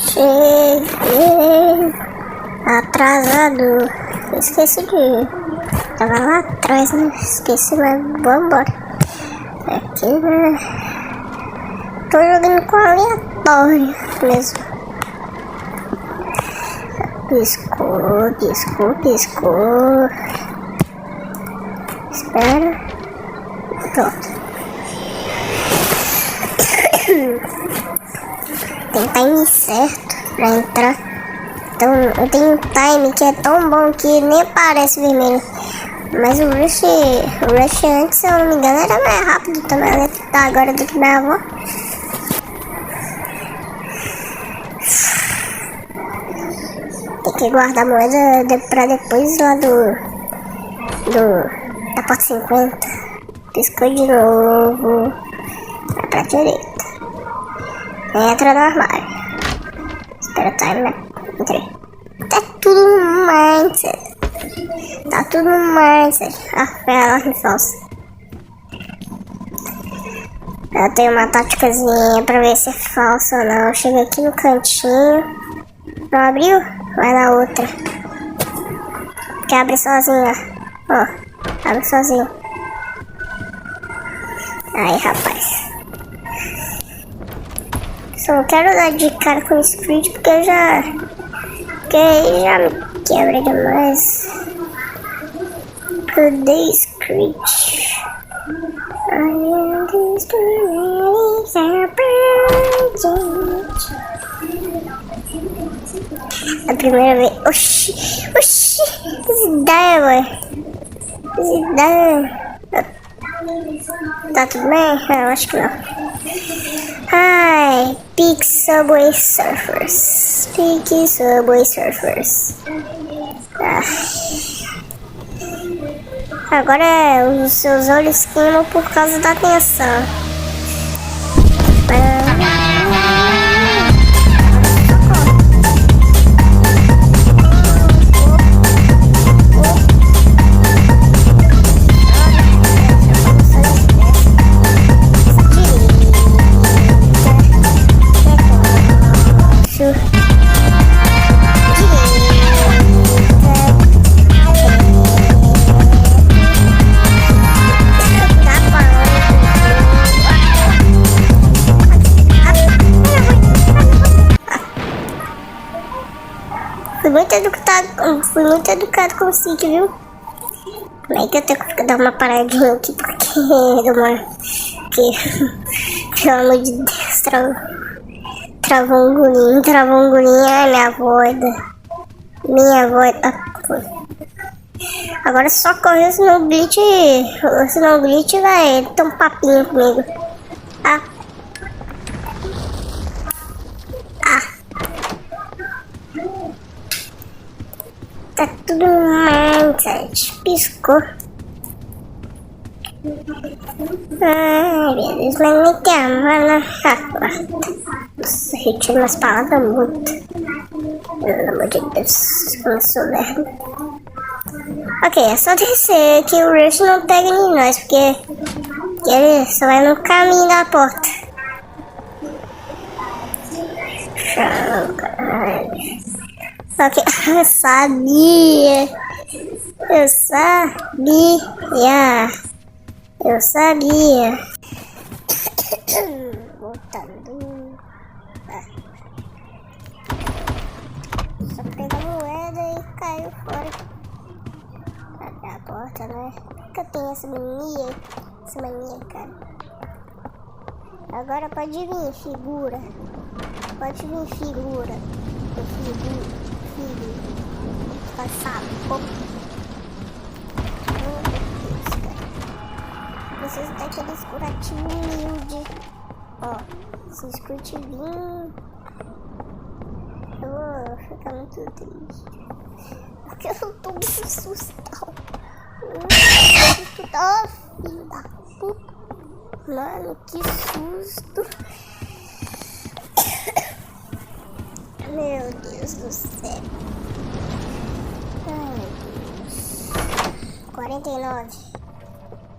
Cheguei atrasado. Esqueci de... Tava lá atrás, né? Esqueci, mas vambora. Aqui, né? Tô jogando com aleatório mesmo. Piscou. Espera. Pronto. Tem time certo pra entrar. Então eu tenho um time que é tão bom que nem aparece vermelho. Mas o Rush antes, se eu não me engano, era mais rápido também agora do que minha avó. Tem que guardar a moeda pra depois lá da porta 50. Piscou de novo. Vai pra direita. Entra no armário. Espera o time, né? Entrei. Tá tudo no mindset. Ah, foi alarme falsa. Eu tenho uma táticazinha pra ver se é falso ou não. Chega aqui no cantinho. Não abriu? Vai na outra. Que abre sozinha. Ó, abre sozinho. Aí, rapaz. Só não quero dar de cara com o script porque eu já me quebra demais. Cadê script? A primeira vez. Oxi, ideia, mano. Tá tudo bem? Eu acho que não. Ai, Pick Subway Surfers. Agora os seus olhos queimam por causa da tensão. Fui muito educado com o Sik, viu? Como é que eu tenho que dar uma paradinha aqui porque demora. Porque, pelo amor de Deus, travou um golinho. Ai, minha avó. Foi. Agora só correr, senão o glitch vai ter um papinho comigo. Tá tudo mindset. Piscou. Ai, meu Deus, mas nem tem a mana. Nossa, retiro umas palavras muito. Pelo amor de Deus, como eu sou lerdo. Ok, é só descer que o Rush não pega em nós, porque ele só vai no caminho da porta. Caralho. Ok, eu sabia. Voltando. Só pegar a moeda e caiu fora. Abre a porta, né? Por que eu tenho essa mania, cara? Agora pode vir figura. Filho. Passado. Preciso daqueles curativos humildes. Ó, se escute vir, eu vou ficar muito triste. Porque eu tô muito assustado. Filho da puta. Mano, que susto. Meu Deus do céu. Ai, Deus. 49.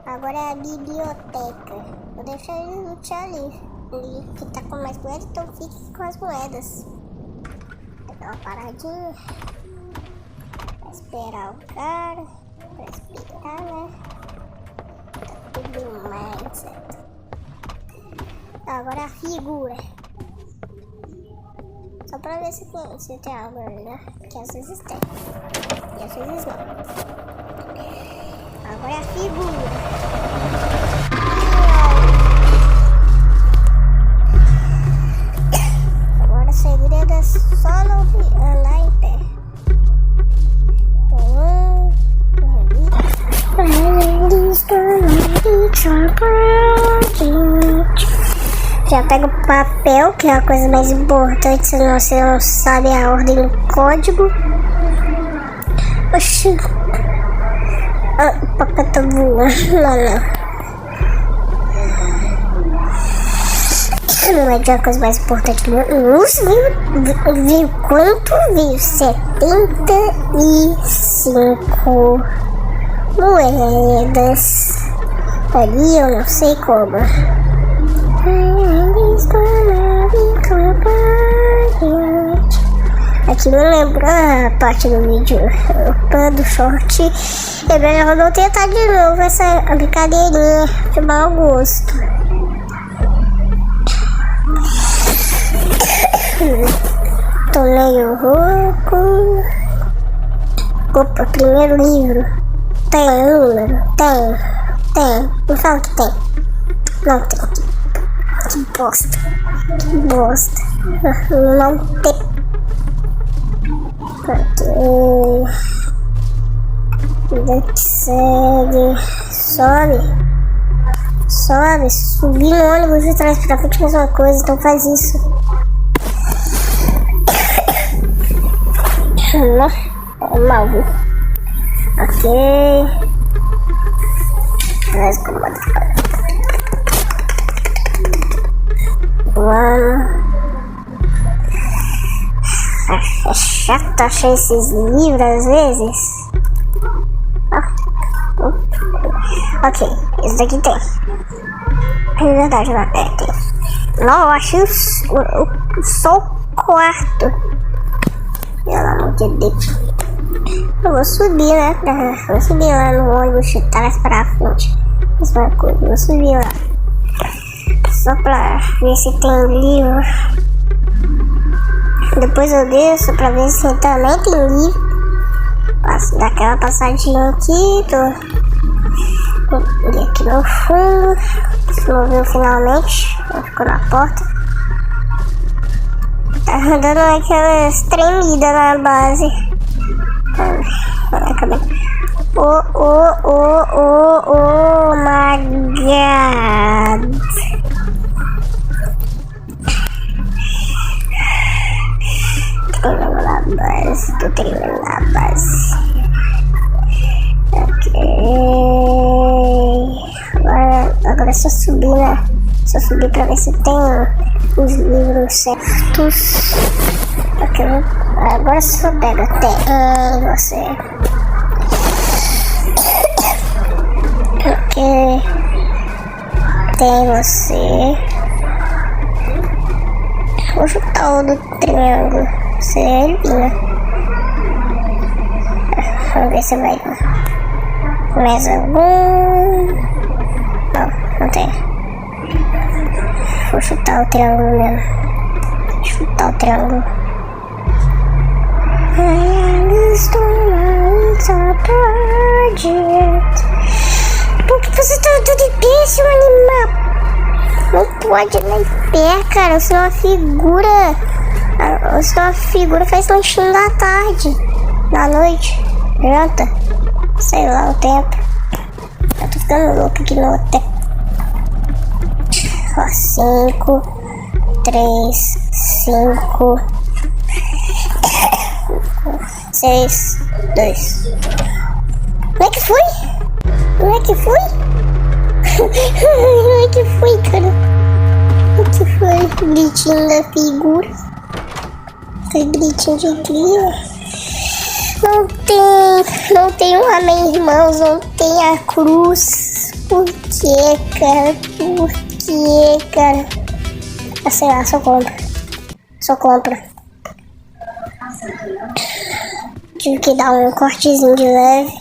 Agora é a biblioteca. Vou deixar ele lutar ali. Que tá com mais moedas, então fique com as moedas. Dá uma paradinha. Pra esperar o cara. Pra esperar, né? Tá tudo mais, certo? Agora a figura. Só pra ver se tem algo ali, né? Que às vezes tem. E às vezes não. Agora é a figura. Agora o segredo é só não andar em pé. Já pega o papel, que é a coisa mais importante, senão você não sabe a ordem do código. Oxi. Ah, o papel tá voando. Não é de a coisa mais importante que nossa, viu quanto? Viu 75 moedas. Ali eu não sei como. Aqui me lembra a parte do vídeo do short. É melhor não tentar de novo essa brincadeirinha de mau gosto. Tô meio rouco. Opa, primeiro livro. Tem número? Tem. Me fala que tem. Não tem. Que bosta. Não tem. Vida que segue. Sobe. Subir no ônibus e traz pra frente a mesma coisa. Então faz isso. É mal, viu? Ok. Mas como é chato achar esses livros às vezes. Ok, esse daqui tem. É verdade, não tem. Não, eu achei só o quarto. Pelo amor de Deus. Eu vou subir, né? Vou subir lá no ônibus de trás pra frente. Mesma coisa, vou subir lá. Só pra ver se tem livro. Depois eu desço pra ver se também tem livro. Passo daquela passadinha aqui. Tô aqui no fundo. Se moveu finalmente. Ficou na porta. Tá dando aquelas tremidas na base. Acabei. Oh my god. Tô treinando na base. Ok. Agora é só subir, né? Só subir pra ver se tem os livros certos. Ok. Agora só pega. Tem você. Ok. Tem você. Vou chutar o do triângulo. Seria. Vamos ver se vai. Mais algum? Não tem. Vou chutar o triângulo mesmo. Chutar o triângulo. Por que você tá tudo em pé, seu animal? Não pode ir em pé, cara. Eu sou uma figura. A figura faz lanchinho da tarde, da noite, janta, sei lá o tempo. Eu tô ficando louco aqui no hotel. 5, 3, 5, 6, 2. Como é que foi? Como é que foi, cara? O que foi? Gritinho da figura. Foi gritinho de clima. Não tem um amém, irmãos. Não tem a cruz. Por que, cara? Por que, cara? Sei lá, só compra. Tive que dar um cortezinho de leve,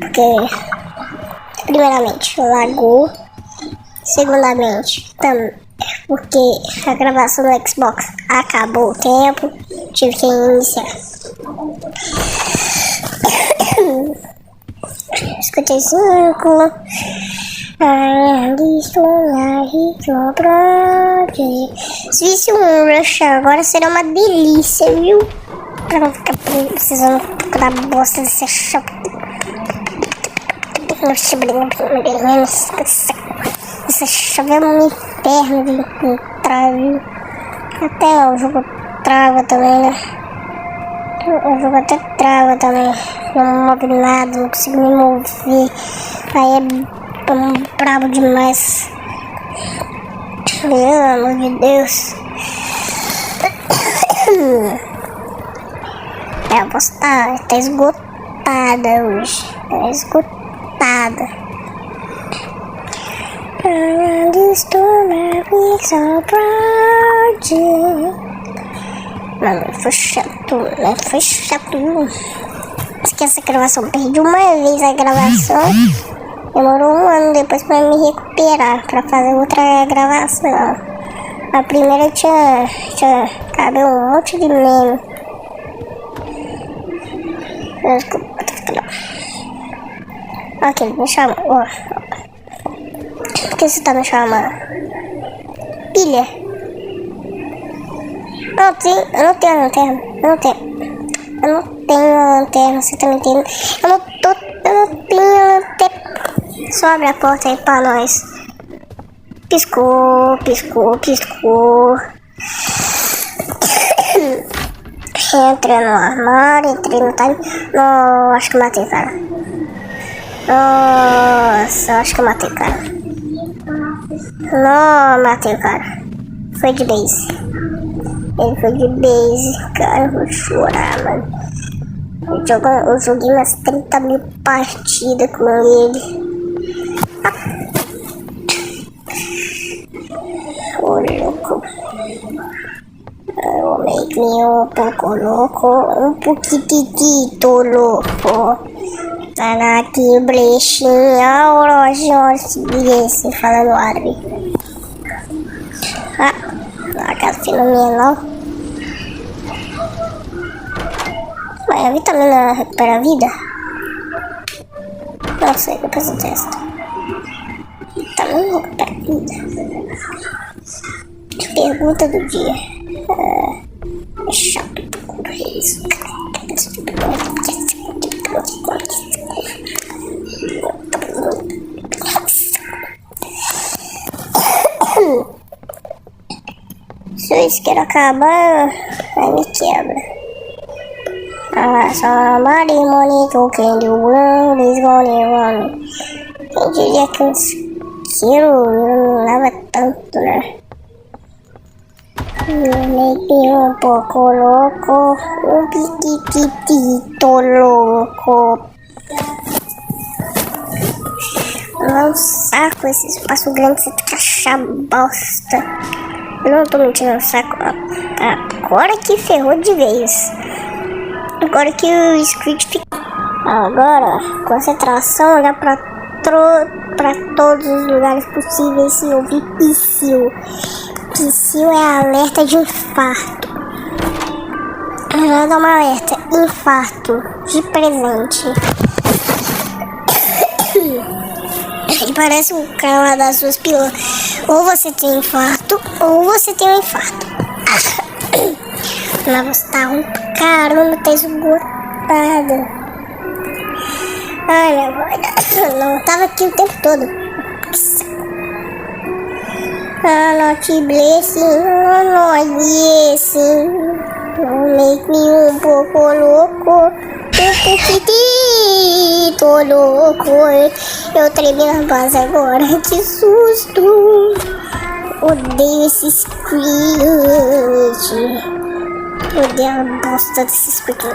porque primeiramente lagou, segundamente porque a gravação do Xbox acabou o tempo, tive que iniciar. 55. Se visse um rush agora seria uma delícia, viu? Pra não ficar precisando da bosta desse chato. Essa chave é um inferno de entrar, viu? Até o jogo trava também, né? O jogo até trava também. Não move nada, não consigo me mover. Aí é brabo demais. Pelo amor de Deus. A voz tá esgotada hoje. Tá esgotada. Mano, foi chato, né? Foi chato. Esquece a gravação. Perdi uma vez a gravação. Demorou um ano depois pra me recuperar, pra fazer outra gravação. A primeira tinha cabelo um monte de meme. Ok, ele me chama. Por que você tá me chamando? Pilha. Eu não tenho lanterna. Eu não tenho lanterna, você tá me entendendo? Eu não tenho lanterna. Só abre a porta aí pra nós. Piscou. Entrei no armário, entrei no time. Nossa, acho que matei, cara. Nossa, acho que eu matei, cara. Não, matei o cara. Foi de base. Ele foi de base, cara. Eu vou chorar, mano. Eu joguei umas 30 mil partidas com ele. Ô, louco. Eu make me um pouco louco. Um pouquitito louco. Tá aqui, brechinha. Esse falando árabe. A casa fenomenal. Mas a vitamina recupera a vida? Não sei, depois eu testo. Vitamina recupera a vida. Pergunta do dia. É chato procurar isso. Se eu isqueiro acabar, aí me quebra. Somebody money talking the world is going on. Quem diria que o isqueiro não lava tanto, né? Make um pouco louco, um piquitito louco. Não saco esse espaço grande, você tem que achar bosta. Eu não tô mentindo, saco. Agora que ferrou de vez. Agora que o script fica. Agora, concentração, olhar pra todos os lugares possíveis e ouvir psiu. Psiu é alerta de infarto. Dá uma alerta, infarto de presente. Ele parece um cara lá das suas pilas. Ou você tem infarto, ou você tem um infarto. Mas você tá ruim pra caramba, tá esgotado. Ai, minha voz. Não, tava aqui o tempo todo. Not blessing, not blessing. Make me um pouco louco. Um pouquitito louco. Eu tremi na base agora, que susto. Odeio esse script. Odeio a bosta desse script.